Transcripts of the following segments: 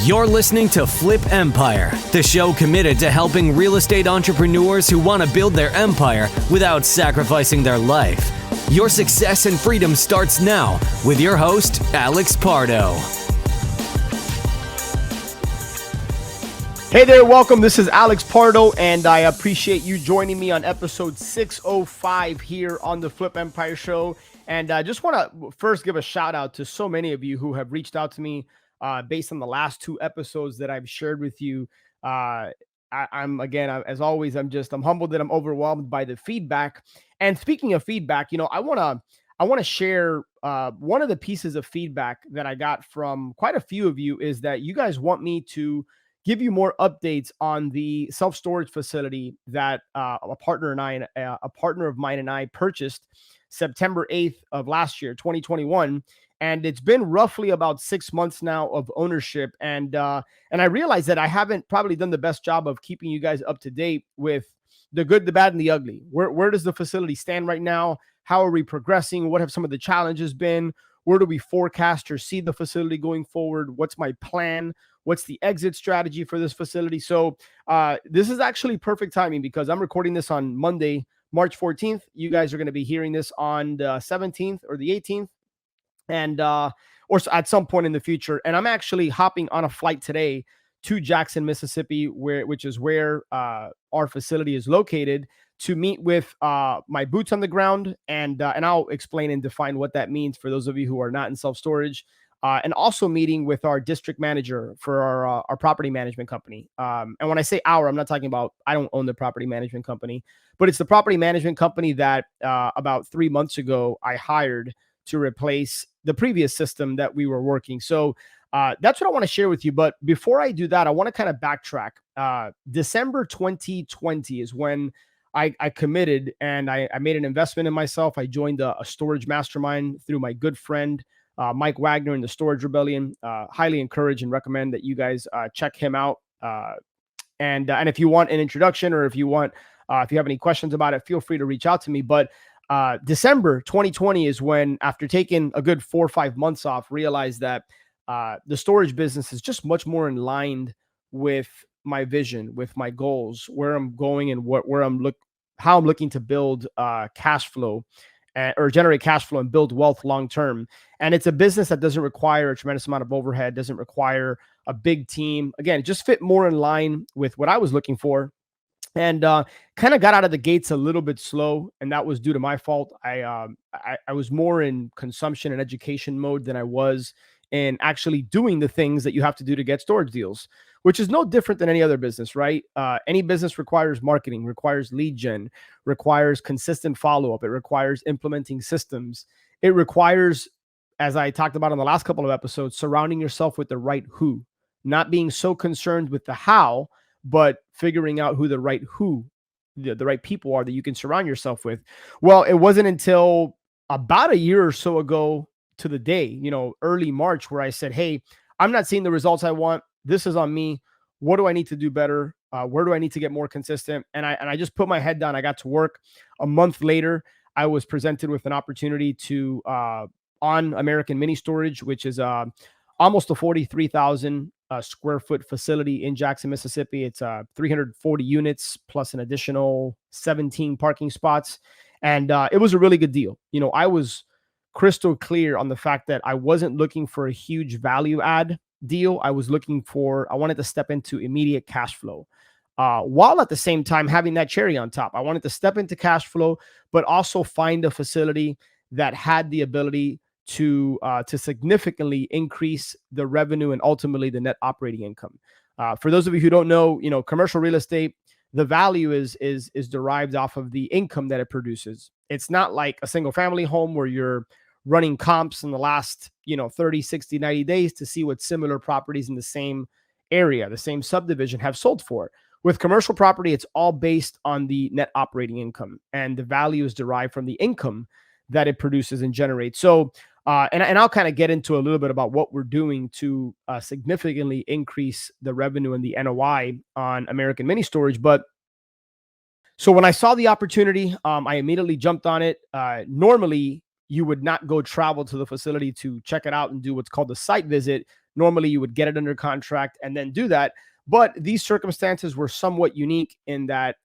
You're listening to Flip Empire, the show committed to helping real estate entrepreneurs who want to build their empire without sacrificing their life. Your success and freedom starts now with your host, Alex Pardo. Hey there, welcome. This is Alex Pardo, and I appreciate you joining me on episode 605 here on the Flip Empire Show. And I just want to first give a shout out to so many of you who have reached out to me based on the last two episodes that I've shared with you. I'm humbled that I'm overwhelmed by the feedback. And speaking of feedback, I want to share one of the pieces of feedback that I got from quite a few of you is that you guys want me to give you more updates on the self-storage facility that a partner of mine and I purchased September 8th of last year, 2021. And it's been roughly about 6 months now of ownership. And I realized that I haven't probably done the best job of keeping you guys up to date with the good, the bad, and the ugly. Where does the facility stand right now? How are we progressing? What have some of the challenges been? Where do we forecast or see the facility going forward? What's my plan? What's the exit strategy for this facility? So this is actually perfect timing because I'm recording this on Monday, March 14th. You guys are going to be hearing this on the 17th or the 18th. And or at some point in the future. And I'm actually hopping on a flight today to Jackson, Mississippi, which is where our facility is located, to meet with my boots on the ground. And I'll explain and define what that means for those of you who are not in self-storage. And also meeting with our district manager for our property management company. And when I say I'm not talking about, I don't own the property management company, but it's the property management company that about 3 months ago I hired to replace the previous system that we were working. So that's what I want to share with you. But before I do that, I want to kind of backtrack. December 2020 is when I committed and I made an investment in myself. I joined a storage mastermind through my good friend, Mike Wagner in the Storage Rebellion. Highly encourage and recommend that you guys check him out. And if you want an introduction or if you have any questions about it, feel free to reach out to me. But December 2020 is when, after taking a good 4 or 5 months off, realized that the storage business is just much more in line with my vision, with my goals, where I'm going and how I'm looking to build cash flow or generate cash flow and build wealth long term. And it's a business that doesn't require a tremendous amount of overhead, doesn't require a big team. Again, it just fit more in line with what I was looking for. And kind of got out of the gates a little bit slow, and that was due to my fault. I was more in consumption and education mode than I was in actually doing the things that you have to do to get storage deals, which is no different than any other business, right? Any business requires marketing, requires lead gen, requires consistent follow-up. It requires implementing systems. It requires, as I talked about on the last couple of episodes, surrounding yourself with the right who, not being so concerned with the how, but figuring out who the right people are that you can surround yourself with. Well, it wasn't until about a year or so ago to the day, early March, where I said, hey, I'm not seeing the results I want. This is on me. What do I need to do better? Where do I need to get more consistent? And I just put my head down. I got to work. A month later, I was presented with an opportunity to on American Mini Storage, which is almost a 43,000 square foot facility in Jackson, Mississippi. It's 340 units plus an additional 17 parking spots. And it was a really good deal. I was crystal clear on the fact that I wasn't looking for a huge value add deal. I wanted to step into immediate cash flow, while at the same time having that cherry on top. I wanted to step into cash flow, but also find a facility that had the ability to significantly increase the revenue and ultimately the net operating income. For those of you who don't know, commercial real estate, the value is derived off of the income that it produces. It's not like a single family home where you're running comps in the last 30, 60, 90 days to see what similar properties in the same area, the same subdivision, have sold for. With commercial property, it's all based on the net operating income, and the value is derived from the income that it produces and generates. So and I'll kind of get into a little bit about what we're doing to significantly increase the revenue and the NOI on American Mini Storage. But so when I saw the opportunity, I immediately jumped on it. Normally, you would not go travel to the facility to check it out and do what's called a site visit. Normally you would get it under contract and then do that. But these circumstances were somewhat unique in that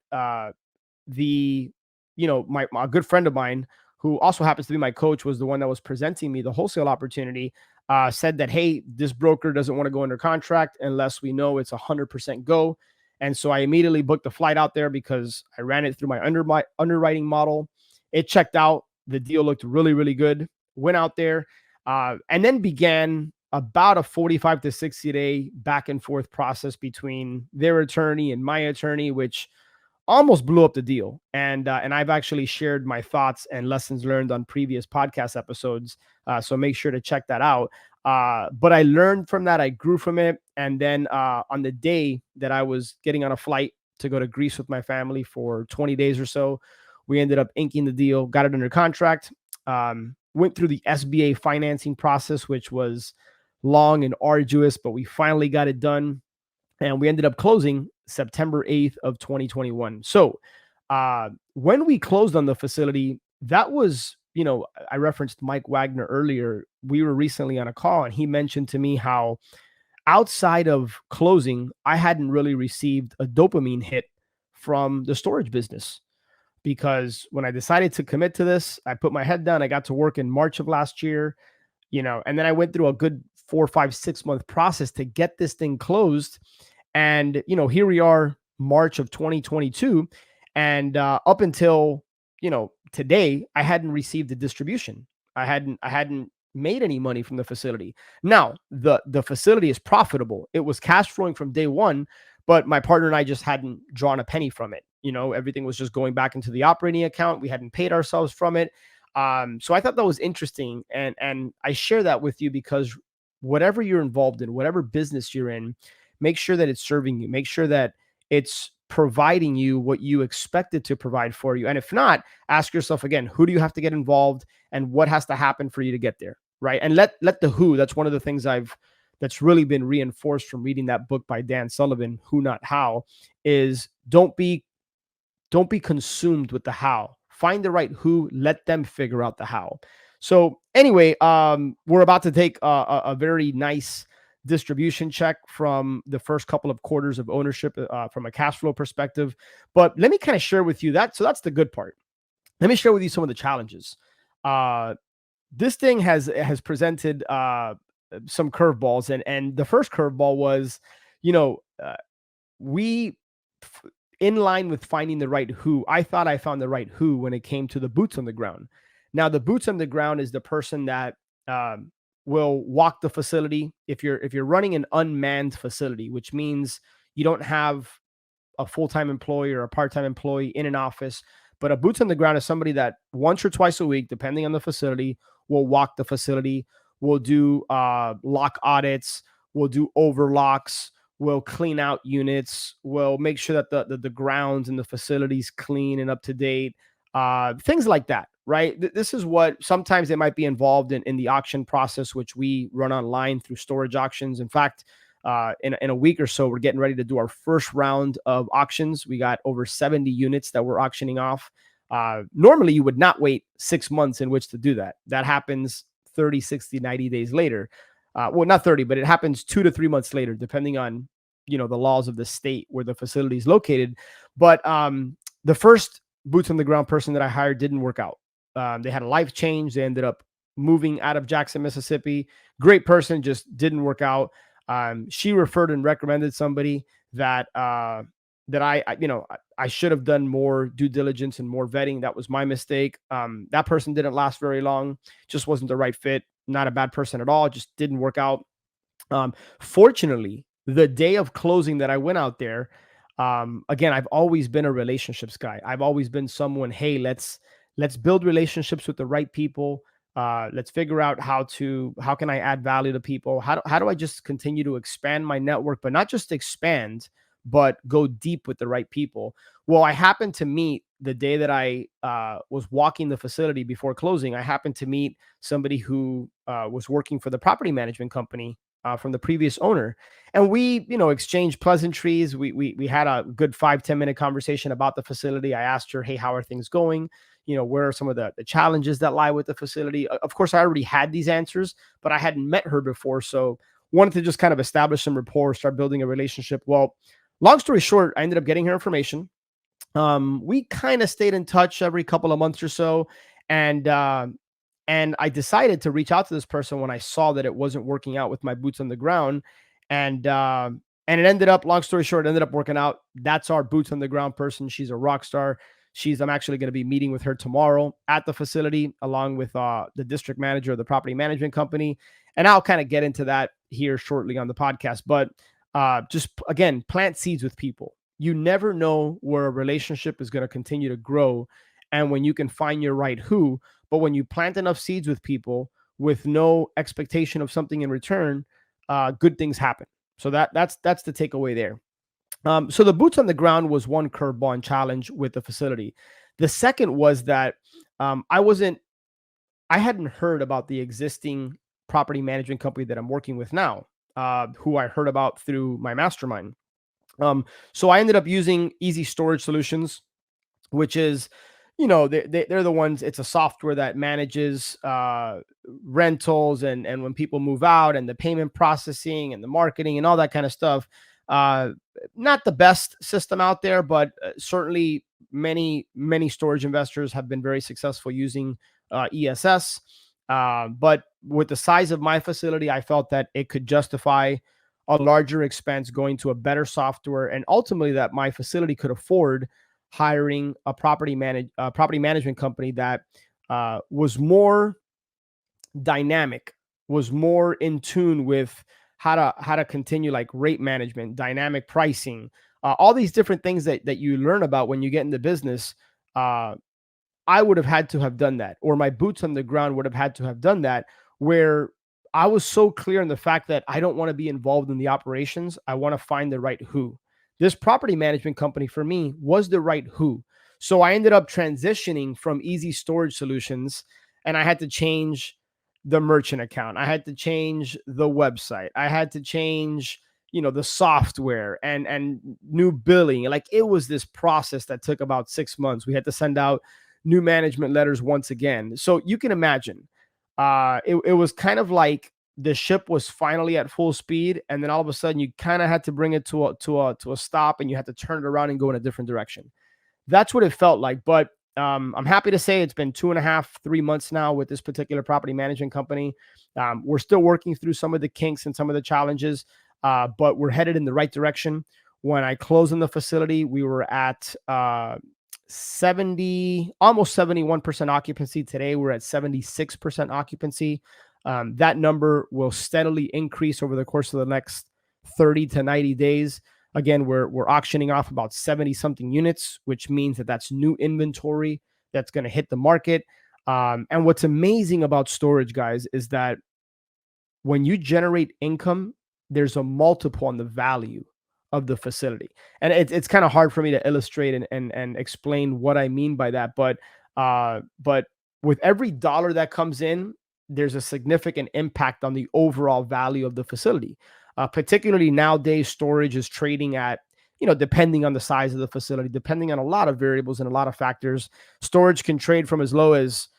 the, my good friend of mine, who also happens to be my coach, was the one that was presenting me the wholesale opportunity, said that, hey, this broker doesn't want to go under contract unless we know it's 100% go. And so I immediately booked a flight out there because I ran it through my underwriting model. It checked out. The deal looked really, really good. Went out there and then began about a 45 to 60 day back and forth process between their attorney and my attorney, which almost blew up the deal. And I've actually shared my thoughts and lessons learned on previous podcast episodes. So make sure to check that out. But I learned from that. I grew from it. And then on the day that I was getting on a flight to go to Greece with my family for 20 days or so, we ended up inking the deal, got it under contract, went through the SBA financing process, which was long and arduous, but we finally got it done. And we ended up closing September 8th of 2021. So when we closed on the facility, that was, I referenced Mike Wagner earlier. We were recently on a call and he mentioned to me how outside of closing, I hadn't really received a dopamine hit from the storage business. Because when I decided to commit to this, I put my head down. I got to work in March of last year, and then I went through a good 4, 5, 6 month process to get this thing closed. And, here we are, March of 2022. And up until, today, I hadn't received a distribution. I hadn't made any money from the facility. Now, the facility is profitable. It was cash flowing from day one, but my partner and I just hadn't drawn a penny from it. Everything was just going back into the operating account. We hadn't paid ourselves from it. So I thought that was interesting. And I share that with you because whatever you're involved in, whatever business you're in, make sure that it's serving you. Make sure that it's providing you what you expect it to provide for you. And if not, ask yourself again, who do you have to get involved and what has to happen for you to get there? Right. And let the who, that's one of the things that's really been reinforced from reading that book by Dan Sullivan, Who Not How, is don't be consumed with the how. Find the right who, let them figure out the how. So anyway, we're about to take a very nice distribution check from the first couple of quarters of ownership from a cash flow perspective. But let me kind of share with you that. So that's the good part. Let me share with you some of the challenges. This thing has presented some curveballs, and the first curveball was, in line with finding the right who, I thought I found the right who when it came to the boots on the ground. Now, the boots on the ground is the person that will walk the facility. If you're running an unmanned facility, which means you don't have a full-time employee or a part-time employee in an office, but a boots on the ground is somebody that once or twice a week, depending on the facility, will walk the facility, will do lock audits, will do overlocks, will clean out units, will make sure that the grounds and the facilities clean and up to date, things like that, right? This is what sometimes they might be involved in the auction process, which we run online through storage auctions. In fact, in a week or so, we're getting ready to do our first round of auctions. We got over 70 units that we're auctioning off. Normally, you would not wait 6 months in which to do that. That happens 30, 60, 90 days later. Well, not 30, but it happens 2 to 3 months later, depending on, the laws of the state where the facility is located. But the first boots on the ground person that I hired didn't work out. They had a life change. They ended up moving out of Jackson, Mississippi. Great person, just didn't work out. She referred and recommended somebody that I should have done more due diligence and more vetting. That was my mistake. That person didn't last very long. Just wasn't the right fit. Not a bad person at all. Just didn't work out. Fortunately, the day of closing that I went out there, again, I've always been a relationships guy. I've always been someone, hey, let's build relationships with the right people. Let's figure out how can I add value to people? How do I just continue to expand my network, but not just expand, but go deep with the right people? Well, I happened to meet the day that I was walking the facility before closing. I happened to meet somebody who was working for the property management company from the previous owner. And we, exchanged pleasantries. We had a good 5-10 minute conversation about the facility. I asked her, hey, how are things going? Where are some of the challenges that lie with the facility? Of course, I already had these answers, but I hadn't met her before. So wanted to just kind of establish some rapport, start building a relationship. Well, long story short, I ended up getting her information. We kind of stayed in touch every couple of months or so, and I decided to reach out to this person when I saw that it wasn't working out with my boots on the ground, and it ended up, long story short, it ended up working out. That's our boots on the ground person. She's a rock star. I'm actually going to be meeting with her tomorrow at the facility, along with the district manager of the property management company, and I'll kind of get into that here shortly on the podcast. But just again, plant seeds with people. You never know where a relationship is going to continue to grow and when you can find your right who. But when you plant enough seeds with people with no expectation of something in return, good things happen. So that's the takeaway there. So the boots on the ground was one curveball and challenge with the facility. The second was that I hadn't heard about the existing property management company that I'm working with now, who I heard about through my mastermind. So I ended up using Easy Storage Solutions, which is, they're the ones. It's a software that manages rentals and when people move out, and the payment processing and the marketing and all that kind of stuff. Not the best system out there, but certainly many storage investors have been very successful using ESS. But with the size of my facility, I felt that it could justify a larger expense going to a better software, and ultimately that my facility could afford hiring a property management company that was more dynamic, was more in tune with how to continue, like rate management, dynamic pricing, all these different things that you learn about when you get into business. I would have had to have done that, or my boots on the ground would have had to have done that, where I was so clear in the fact that I don't want to be involved in the operations. I want to find the right who. This property management company for me was the right who. So I ended up transitioning from Easy Storage Solutions, and I had to change the merchant account. I had to change the website. I had to change, the software and new billing. Like, it was this process that took about 6 months. We had to send out new management letters once again. So you can imagine, it was kind of like the ship was finally at full speed, and then all of a sudden you kind of had to bring it to a stop, and you had to turn it around and go in a different direction. That's what it felt like. But I'm happy to say it's been 2.5, 3 months now with this particular property management company. We're still working through some of the kinks and some of the challenges, but we're headed in the right direction. When I closed in the facility, we were at 70, almost 71% occupancy. Today we're at 76% occupancy. That number will steadily increase over the course of the next 30 to 90 days. Again, we're auctioning off about 70 something units, which means that that's new inventory that's going to hit the market. And what's amazing about storage, guys, is that when you generate income, there's a multiple on the value of the facility. And it's kind of hard for me to illustrate and explain what I mean by that. But with every dollar that comes in, there's a significant impact on the overall value of the facility. Particularly nowadays, storage is trading at, depending on the size of the facility, depending on a lot of variables and a lot of factors, storage can trade from as low as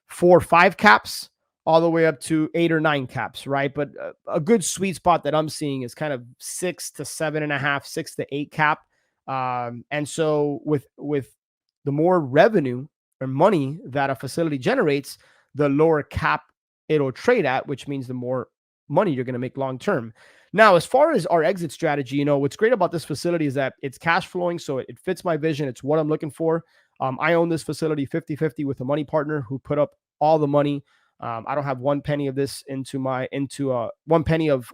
4 or 5 caps all the way up to 8 or 9 caps, right? But a good sweet spot that I'm seeing is kind of 6 to 7.5, 6 to 8 cap. And so with the more revenue or money that a facility generates, the lower cap it'll trade at, which means the more money you're going to make long term. Now, as far as our exit strategy, what's great about this facility is that it's cash flowing, so it fits my vision. It's what I'm looking for. I own this facility 50-50 with a money partner who put up all the money. I don't have 1 penny of this into 1 penny of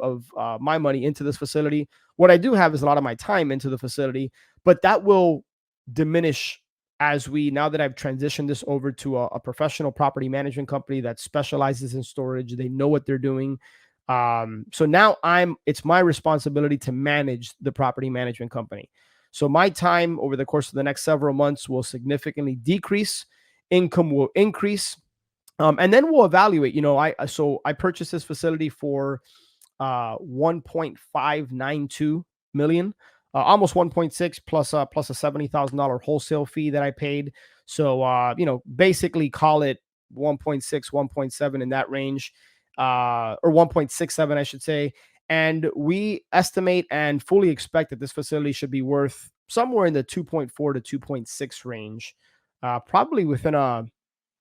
my money into this facility. What I do have is a lot of my time into the facility, but that will diminish now that I've transitioned this over to a professional property management company that specializes in storage. They know what they're doing. So now it's my responsibility to manage the property management company. So my time over the course of the next several months will significantly decrease. Income will increase. And then we'll evaluate, I purchased this facility for 1.592 million, almost 1.6 plus a $70,000 wholesale fee that I paid. So, basically call it 1.6, 1.7 in that range, or 1.67, I should say. And we estimate and fully expect that this facility should be worth somewhere in the 2.4 to 2.6 range, probably within a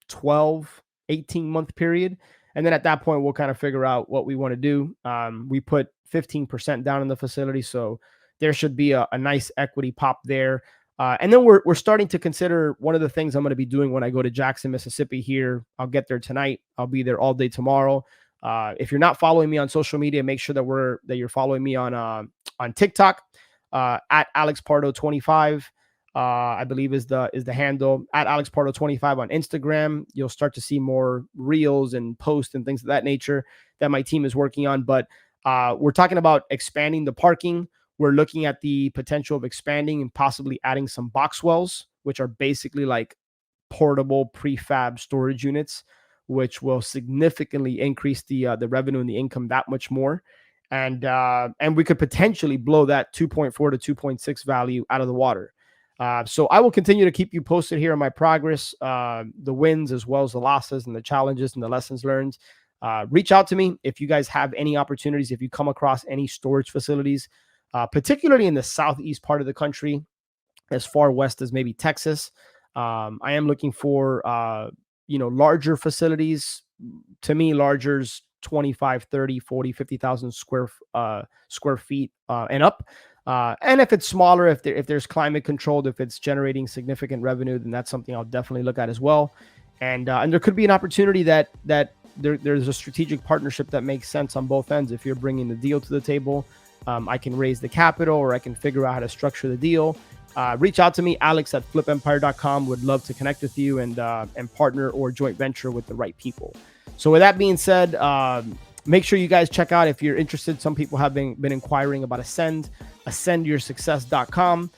12, 18-month period. And then at that point, we'll kind of figure out what we want to do. We put 15% down in the facility, so there should be a nice equity pop there. And then we're starting to consider one of the things I'm going to be doing when I go to Jackson, Mississippi here. I'll get there tonight. I'll be there all day tomorrow. If you're not following me on social media, make sure that you're following me on TikTok at Alex Pardo 25. I believe is the handle, at Alex Pardo 25 on Instagram. You'll start to see more reels and posts and things of that nature that my team is working on. But we're talking about expanding the parking. We're looking at the potential of expanding and possibly adding some box wells, which are basically like portable prefab storage units, which will significantly increase the revenue and the income that much more. And we could potentially blow that 2.4 to 2.6 value out of the water. So I will continue to keep you posted here on my progress, the wins as well as the losses and the challenges and the lessons learned. Reach out to me if you guys have any opportunities, if you come across any storage facilities, particularly in the southeast part of the country, as far west as maybe Texas. I am looking for, larger facilities. To me, larger's 25, 30, 40, 50,000 square feet and up. And if it's smaller, if there's climate controlled, if it's generating significant revenue, then that's something I'll definitely look at as well. And there could be an opportunity that there's a strategic partnership that makes sense on both ends. If you're bringing the deal to the table, I can raise the capital, or I can figure out how to structure the deal. Reach out to me, alex@flipempire.com. Would love to connect with you and partner or joint venture with the right people. So with that being said, make sure you guys check out if you're interested. Some people have been inquiring about ascendyoursuccess.com.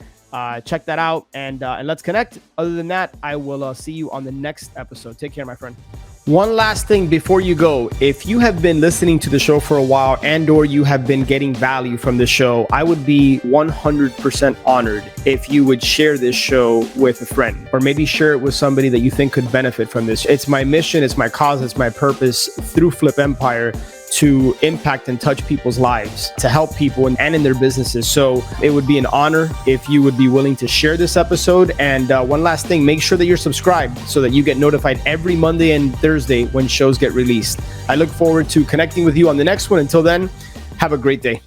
Check that out and let's connect. Other than that, I will see you on the next episode. Take care, my friend. One last thing before you go. If you have been listening to the show for a while and or you have been getting value from the show, I would be 100% honored if you would share this show with a friend, or maybe share it with somebody that you think could benefit from this. It's my mission, it's my cause, it's my purpose through Flip Empire to impact and touch people's lives, to help people and in their businesses. So it would be an honor if you would be willing to share this episode. And one last thing, make sure that you're subscribed so that you get notified every Monday and Thursday when shows get released. I look forward to connecting with you on the next one. Until then, have a great day.